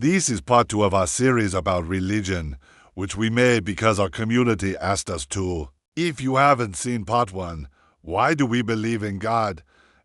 This is part 2 of our series about religion, which we made because our community asked us to. If you haven't seen part 1, Why Do We Believe in God?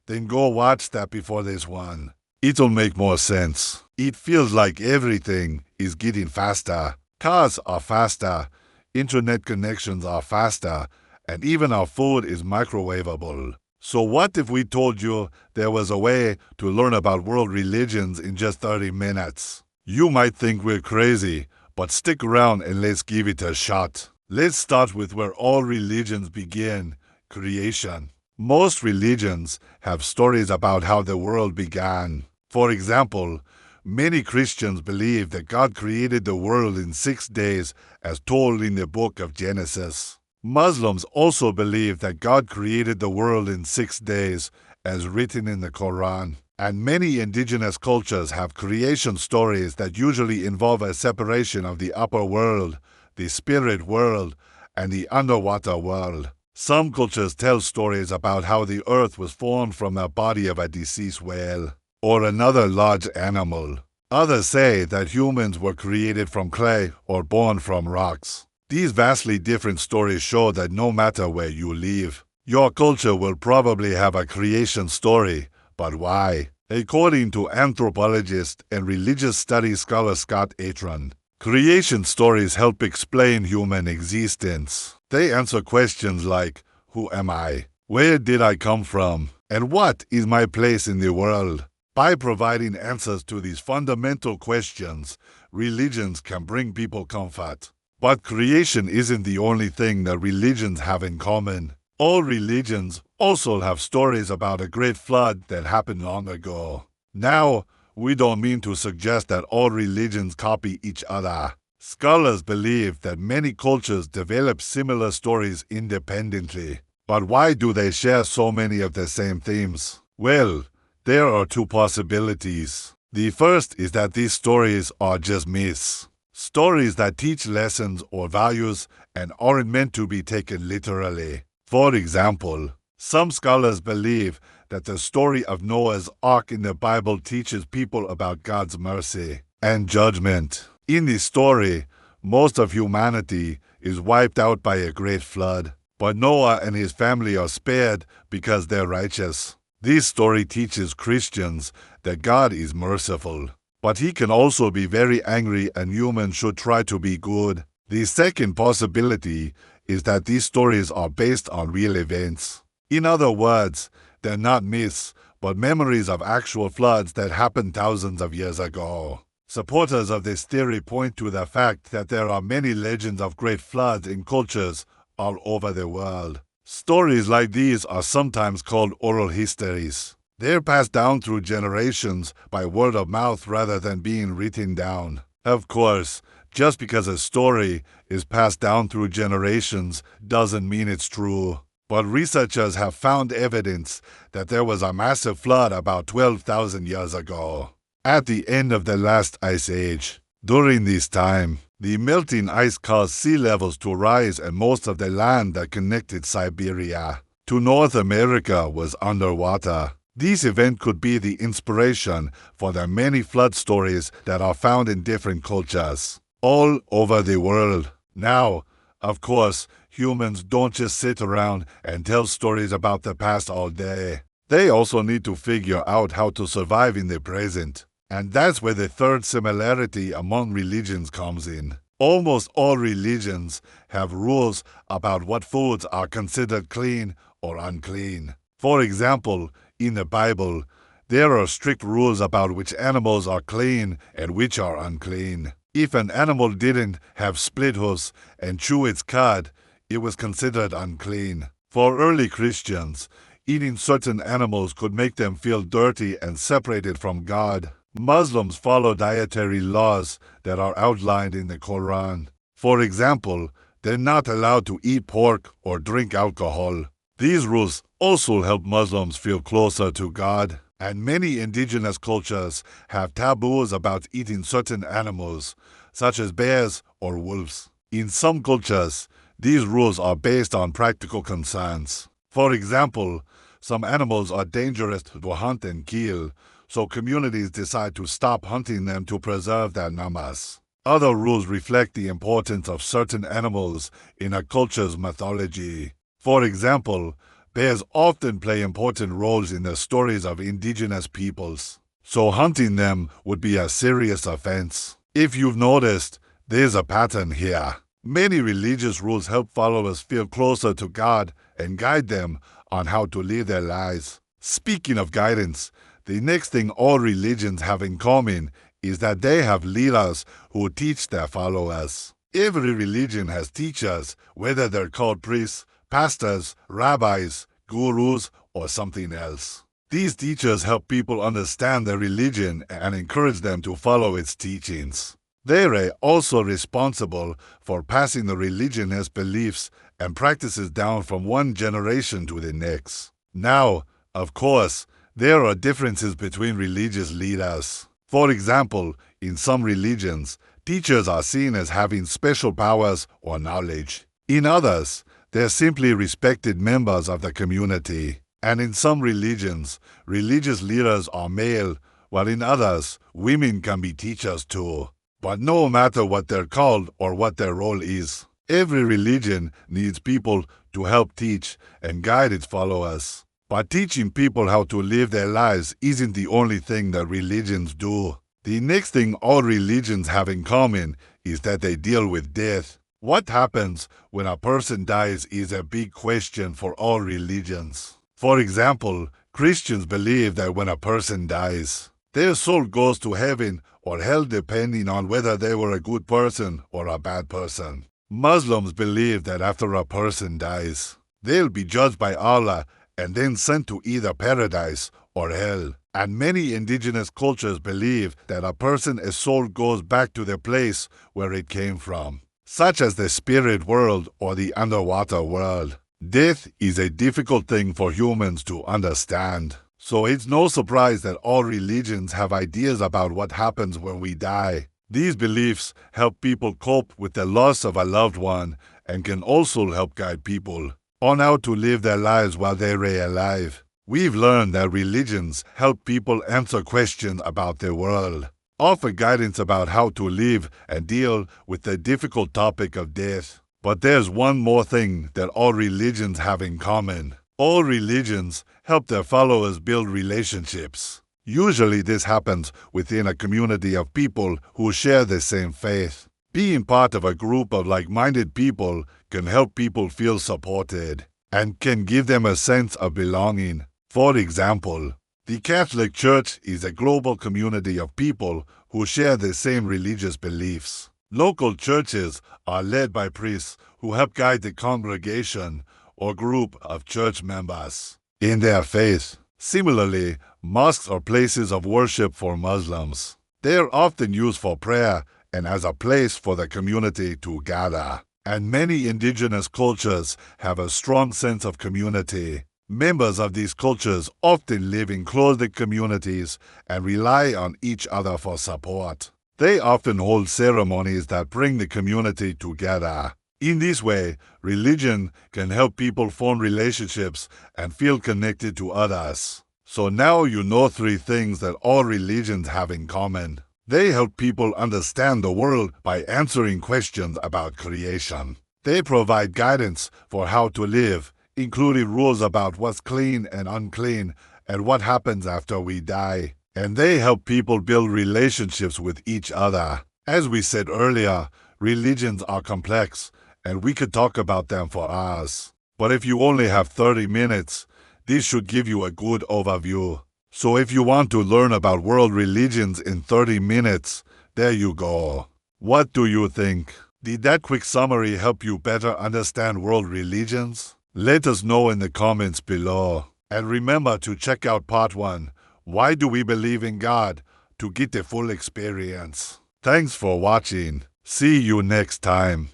Then go watch that before this one. It'll make more sense. It feels like everything is getting faster. Cars are faster, internet connections are faster, and even our food is microwavable. So what if we told you there was a way to learn about world religions in just 30 minutes? You might think we're crazy, but stick around and let's give it a shot. Let's start with where all religions begin, creation. Most religions have stories about how the world began. For example, many Christians believe that God created the world in 6 days as told in the book of Genesis. Muslims also believe that God created the world in 6 days as written in the Quran. And many indigenous cultures have creation stories that usually involve a separation of the upper world, the spirit world, and the underwater world. Some cultures tell stories about how the earth was formed from the body of a deceased whale or another large animal. Others say that humans were created from clay or born from rocks. These vastly different stories show that no matter where you live, your culture will probably have a creation story. But why? According to anthropologist and religious studies scholar Scott Atran, creation stories help explain human existence. They answer questions like, who am I? Where did I come from? And what is my place in the world? By providing answers to these fundamental questions, religions can bring people comfort. But creation isn't the only thing that religions have in common. All religions also have stories about a great flood that happened long ago. Now, we don't mean to suggest that all religions copy each other. Scholars believe that many cultures develop similar stories independently. But why do they share so many of the same themes? Well, there are 2 possibilities. The first is that these stories are just myths. Stories that teach lessons or values and aren't meant to be taken literally. For example, some scholars believe that the story of Noah's Ark in the Bible teaches people about God's mercy and judgment. In this story, most of humanity is wiped out by a great flood, but Noah and his family are spared because they're righteous. This story teaches Christians that God is merciful, but he can also be very angry and humans should try to be good. The second possibility is that these stories are based on real events. In other words, they're not myths, but memories of actual floods that happened thousands of years ago. Supporters of this theory point to the fact that there are many legends of great floods in cultures all over the world. Stories like these are sometimes called oral histories. They're passed down through generations by word of mouth rather than being written down. Of course, just because a story is passed down through generations doesn't mean it's true. But researchers have found evidence that there was a massive flood about 12,000 years ago, at the end of the last ice age. During this time, the melting ice caused sea levels to rise and most of the land that connected Siberia to North America was underwater. This event could be the inspiration for the many flood stories that are found in different cultures all over the world. Now, of course, humans don't just sit around and tell stories about the past all day. They also need to figure out how to survive in the present. And that's where the third similarity among religions comes in. Almost all religions have rules about what foods are considered clean or unclean. For example, in the Bible, there are strict rules about which animals are clean and which are unclean. If an animal didn't have split hooves and chew its cud, it was considered unclean. For early Christians, eating certain animals could make them feel dirty and separated from God. Muslims follow dietary laws that are outlined in the Quran. For example, they're not allowed to eat pork or drink alcohol. These rules also help Muslims feel closer to God. And many indigenous cultures have taboos about eating certain animals, such as bears or wolves. In some cultures, these rules are based on practical concerns. For example, some animals are dangerous to hunt and kill, so communities decide to stop hunting them to preserve their numbers. Other rules reflect the importance of certain animals in a culture's mythology. For example, bears often play important roles in the stories of indigenous peoples, so hunting them would be a serious offense. If you've noticed, there's a pattern here. Many religious rules help followers feel closer to God and guide them on how to live their lives. Speaking of guidance, the next thing all religions have in common is that they have leaders who teach their followers. Every religion has teachers, whether they're called priests, pastors, rabbis, gurus, or something else. These teachers help people understand their religion and encourage them to follow its teachings. They're also responsible for passing the religion's beliefs and practices down from one generation to the next. Now, of course, there are differences between religious leaders. For example, in some religions, teachers are seen as having special powers or knowledge. In others, they're simply respected members of the community. And in some religions, religious leaders are male, while in others, women can be teachers too. But no matter what they're called or what their role is, every religion needs people to help teach and guide its followers. But teaching people how to live their lives isn't the only thing that religions do. The next thing all religions have in common is that they deal with death. What happens when a person dies is a big question for all religions. For example, Christians believe that when a person dies, their soul goes to heaven or hell depending on whether they were a good person or a bad person. Muslims believe that after a person dies, they'll be judged by Allah and then sent to either paradise or hell. And many indigenous cultures believe that a person's soul goes back to the place where it came from, such as the spirit world or the underwater world. Death is a difficult thing for humans to understand. So it's no surprise that all religions have ideas about what happens when we die. These beliefs help people cope with the loss of a loved one and can also help guide people on how to live their lives while they're alive. We've learned that religions help people answer questions about their world, offer guidance about how to live and deal with the difficult topic of death. But there's one more thing that all religions have in common. All religions help their followers build relationships. Usually this happens within a community of people who share the same faith. Being part of a group of like-minded people can help people feel supported and can give them a sense of belonging. For example, the Catholic Church is a global community of people who share the same religious beliefs. Local churches are led by priests who help guide the congregation or group of church members in their faith. Similarly, mosques are places of worship for Muslims. They are often used for prayer and as a place for the community to gather. And many indigenous cultures have a strong sense of community. Members of these cultures often live in closed communities and rely on each other for support. They often hold ceremonies that bring the community together. In this way, religion can help people form relationships and feel connected to others. So now you know 3 things that all religions have in common. They help people understand the world by answering questions about creation. They provide guidance for how to live, including rules about what's clean and unclean and what happens after we die. And they help people build relationships with each other. As we said earlier, religions are complex, and we could talk about them for hours. But if you only have 30 minutes, this should give you a good overview. So if you want to learn about world religions in 30 minutes, there you go. What do you think? Did that quick summary help you better understand world religions? Let us know in the comments below. And remember to check out part 1, Why Do We Believe in God?, to get the full experience. Thanks for watching. See you next time.